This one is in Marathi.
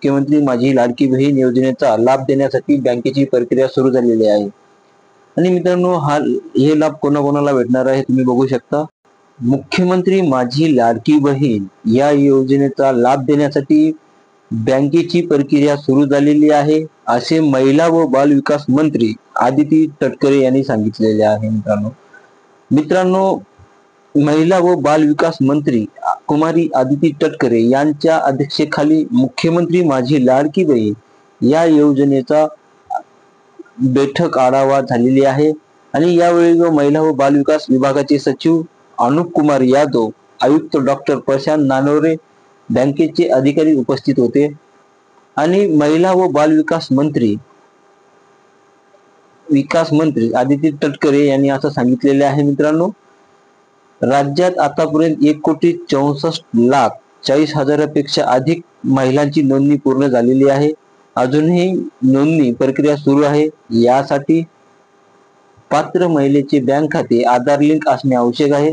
मुख्यमंत्री माझी लाडकी बहीण योजनेचा लाभ देण्यासाठी बँकेची प्रक्रिया सुरू झालेली आहे। आणि मित्रांनो, हे लाभ कोणाकोणाला भेटणार आहे तुम्ही बघू शकता। मुख्यमंत्री माझी लाडकी बहीण या योजनेचा लाभ देण्यासाठी बँकेची प्रक्रिया सुरू झालेली आहे, असे महिला व बाल विकास मंत्री आदिती तटकरे यांनी सांगितलेले आहे। मित्रांनो, महिला व बाल विकास मंत्री कुमारी आदिती तटकरे यांच्या अध्यक्षतेखाली मुख्यमंत्री माझी लाडकी बहीण या योजनेचा बैठक आढावा झालेली आहे। आणि यावेळी महिला व बाल विकास विभागाचे सचिव अनुप कुमार यादव, आयुक्त डॉक्टर प्रशांत नानोरे, बँकेचे अधिकारी उपस्थित होते। आणि महिला व बाल विकास मंत्री आदिती तटकरे यांनी असं सांगितलेले आहे। मित्रांनो, राज्यात आतापर्यंत 1,64,40,000पेक्षा अधिक महिलांची नोंदणी पूर्ण झालेली आहे। अजूनही नोंदणी प्रक्रिया सुरू आहे। यासाठी पात्र महिलेचे बँक खाते आधार लिंक असणे आवश्यक आहे।